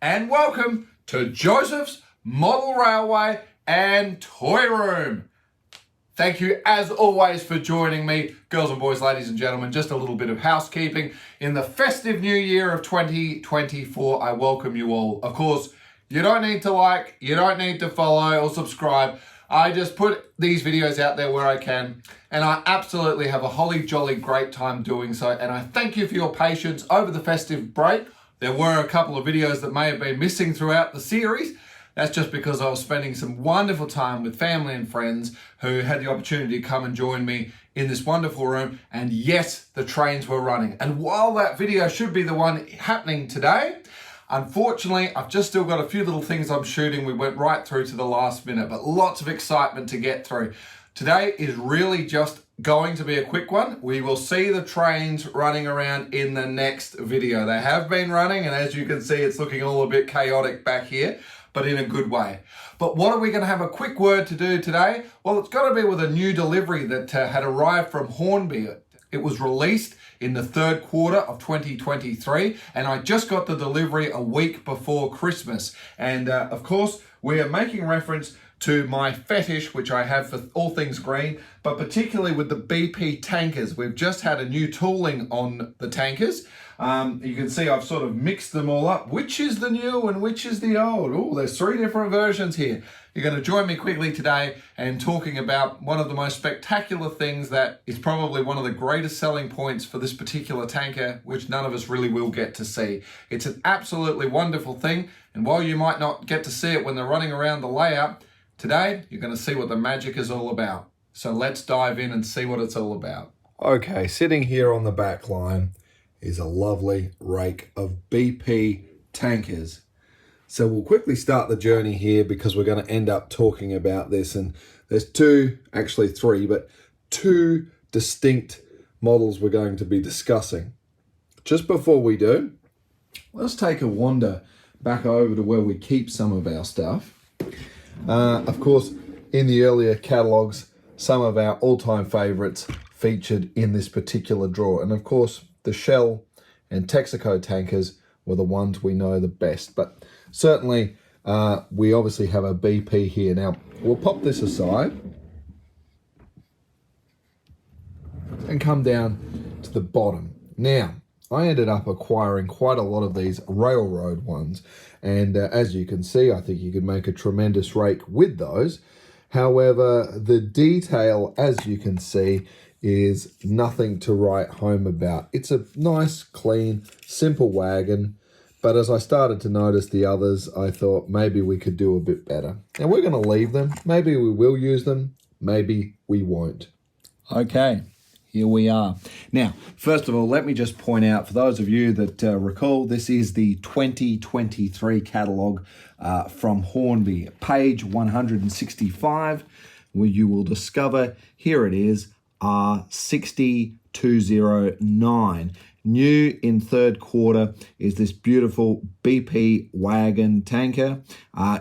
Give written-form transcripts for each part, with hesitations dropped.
and welcome to Joseph's Model Railway and Toy Room. Thank you as always for joining me, girls and boys, ladies and gentlemen. Just a little bit of housekeeping. In the festive new year of 2024, I welcome you all. Of course, you don't need to like, you don't need to follow or subscribe. I just put these videos out there where I can, and I absolutely have a holly jolly great time doing so. And I thank you for your patience over the festive break. There were a couple of videos that may have been missing throughout the series. That's just because I was spending some wonderful time with family and friends who had the opportunity to come and join me in this wonderful room. And yes, the trains were running. And while that video should be the one happening today, unfortunately, I've just still got a few little things I'm shooting. We went right through to the last minute, but lots of excitement to get through. Today is really just going to be a quick one. We will see the trains running around in the next video. They have been running, and as you can see, it's looking all a bit chaotic back here, but in a good way. But what are we going to have a quick word to do today? Well, it's got to be with a new delivery that had arrived from Hornby. It was released in the third quarter of 2023, and I just got the delivery a week before Christmas. And of course, we are making reference to my fetish, which I have for all things green, but particularly with the BP tankers. We've just had a new tooling on the tankers. You can see I've sort of mixed them all up. Which is the new and which is the old? Oh, there's three different versions here. You're going to join me quickly today and talking about one of the most spectacular things that is probably one of the greatest selling points for this particular tanker, which none of us really will get to see. It's an absolutely wonderful thing, and while you might not get to see it when they're running around the layout, today you're going to see what the magic is all about. So let's dive in and see what it's all about. Okay, sitting here on the back line is a lovely rake of BP tankers. So we'll quickly start the journey here because we're going to end up talking about this, and there's three, but two distinct models we're going to be discussing. Just before we do, let's take a wander back over to where we keep some of our stuff. Of course, in the earlier catalogues, some of our all-time favourites featured in this particular drawer. And of course, the Shell and Texaco tankers were the ones we know the best. But certainly, we obviously have a BP here. Now, we'll pop this aside and come down to the bottom. Now, I ended up acquiring quite a lot of these railroad ones. And as you can see, I think you could make a tremendous rake with those. However, the detail, as you can see, is nothing to write home about. It's a nice, clean, simple wagon. But as I started to notice the others, I thought maybe we could do a bit better. And we're going to leave them. Maybe we will use them. Maybe we won't. Okay. Here we are. Now, first of all, let me just point out, for those of you that recall, this is the 2023 catalogue from Hornby, page 165, where you will discover, here it is, R60209. New in third quarter is this beautiful BP wagon tanker,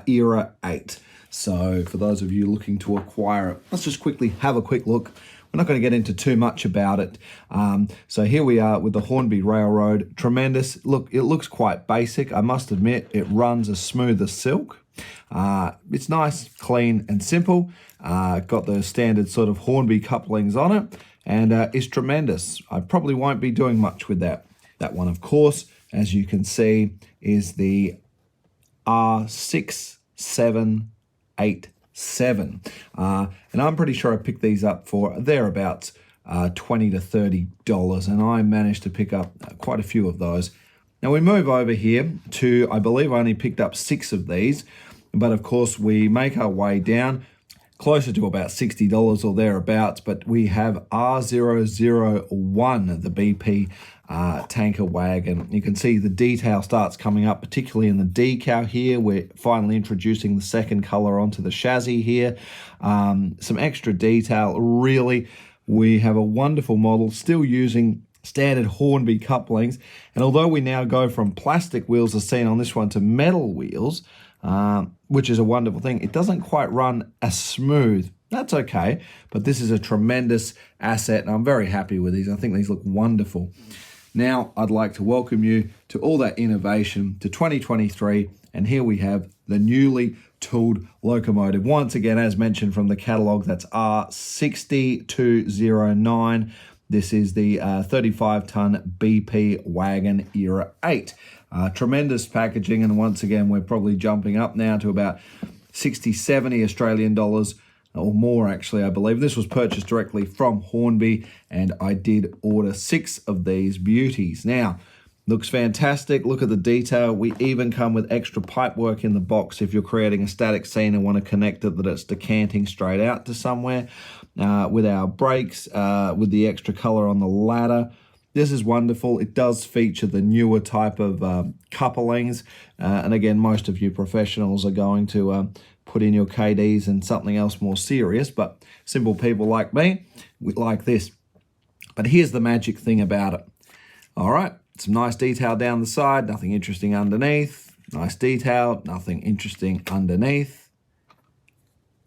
Era 8. So for those of you looking to acquire it, let's just quickly have a quick look. We're not going to get into too much about it. So here we are with the Hornby Railroad. Tremendous. Look, it looks quite basic. I must admit, it runs as smooth as silk. It's nice, clean and simple. Got the standard sort of Hornby couplings on it, and is tremendous. I probably won't be doing much with that. That one, of course, as you can see, is the R60209. And I'm pretty sure I picked these up for thereabouts $20 to $30, and I managed to pick up quite a few of those. Now we move over here to, I believe I only picked up 6 of these, but of course we make our way down closer to about $60 or thereabouts, but we have R001, the BP tanker wagon. You can see the detail starts coming up, particularly in the decal here. We're finally introducing the second color onto the chassis here. Some extra detail, really. We have a wonderful model, still using standard Hornby couplings. And although we now go from plastic wheels as seen on this one to metal wheels, which is a wonderful thing, it doesn't quite run as smooth. That's okay, but this is a tremendous asset, and I'm very happy with these. I think these look wonderful. Now I'd like to welcome you to all that innovation to 2023, and here we have the newly tooled locomotive. Once again, as mentioned from the catalogue, that's R60209. This is the 35-ton BP wagon era 8. Tremendous packaging, and once again, we're probably jumping up now to about 60, 70 Australian dollars or more, actually, I believe. This was purchased directly from Hornby, and I did order 6 of these beauties. Now, looks fantastic. Look at the detail. We even come with extra pipe work in the box if you're creating a static scene and want to connect it that it's decanting straight out to somewhere. With our brakes, with the extra color on the ladder. This is wonderful. It does feature the newer type of couplings. And again, most of you professionals are going to put in your KDs and something else more serious, but simple people like me, we like this. But here's the magic thing about it. All right. Some nice detail down the side, nothing interesting underneath. Nice detail, nothing interesting underneath.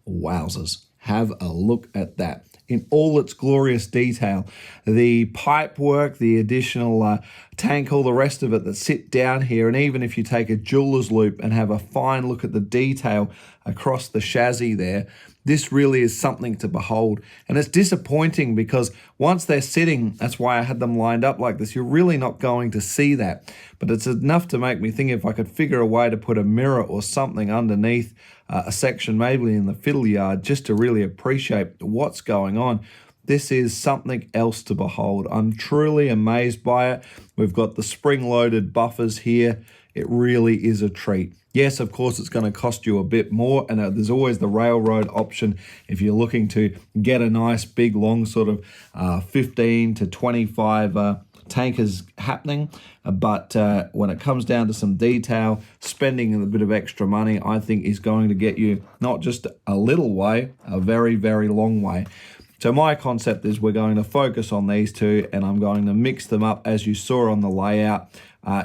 Wowzers. Have a look at that. In all its glorious detail. The pipe work, the additional tank, all the rest of it that sit down here. And even if you take a jeweler's loop and have a fine look at the detail across the chassis there, this really is something to behold. And it's disappointing because once they're sitting, that's why I had them lined up like this, you're really not going to see that. But it's enough to make me think if I could figure a way to put a mirror or something underneath a section, maybe in the fiddle yard, just to really appreciate what's going on. This is something else to behold. I'm truly amazed by it. We've got the spring-loaded buffers here. It really is a treat. Yes, of course, it's going to cost you a bit more, and there's always the railroad option if you're looking to get a nice, big, long sort of 15 to 25 tankers happening. But when it comes down to some detail, spending a bit of extra money, I think is going to get you not just a little way, a very, very long way. So my concept is we're going to focus on these two, and I'm going to mix them up as you saw on the layout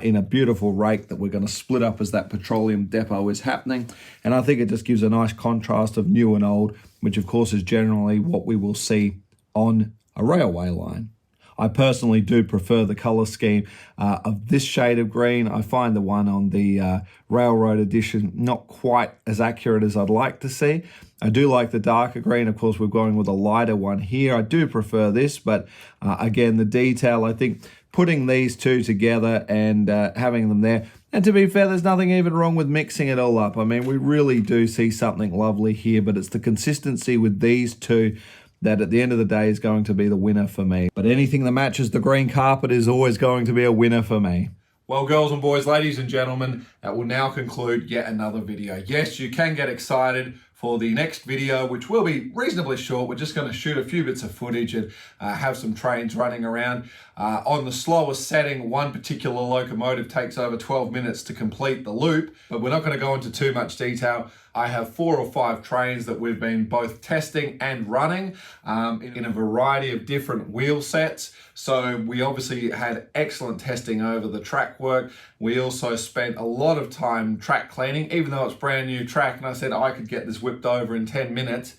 in a beautiful rake that we're going to split up as that petroleum depot is happening. And I think it just gives a nice contrast of new and old, which of course is generally what we will see on a railway line. I personally do prefer the color scheme of this shade of green. I find the one on the Railroad Edition not quite as accurate as I'd like to see. I do like the darker green. Of course, we're going with a lighter one here. I do prefer this, but again, the detail, I think putting these two together and having them there. And to be fair, there's nothing even wrong with mixing it all up. I mean, we really do see something lovely here, but it's the consistency with these two that at the end of the day is going to be the winner for me. But anything that matches the green carpet is always going to be a winner for me. Well, girls and boys, ladies and gentlemen, that will now conclude yet another video. Yes, you can get excited for the next video, which will be reasonably short. We're just going to shoot a few bits of footage and have some trains running around. On the slowest setting, one particular locomotive takes over 12 minutes to complete the loop, but we're not going to go into too much detail. I have 4 or 5 trains that we've been both testing and running in a variety of different wheel sets. So we obviously had excellent testing over the track work. We also spent a lot of time track cleaning, even though it's brand new track, and I said I could get this whipped over in 10 minutes.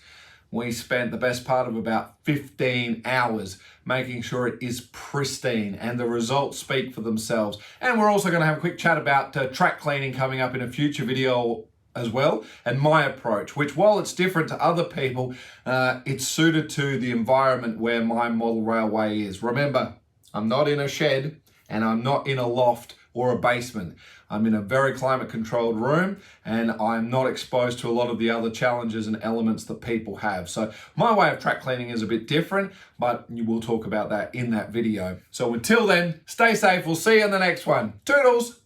We spent the best part of about 15 hours making sure it is pristine, and the results speak for themselves. And we're also going to have a quick chat about track cleaning coming up in a future video as well, and my approach, which while it's different to other people, it's suited to the environment where my model railway is. Remember, I'm not in a shed and I'm not in a loft or a basement. I'm in a very climate controlled room, and I'm not exposed to a lot of the other challenges and elements that people have. So my way of track cleaning is a bit different, but you will talk about that in that video. So until then, stay safe. We'll see you in the next one. Toodles!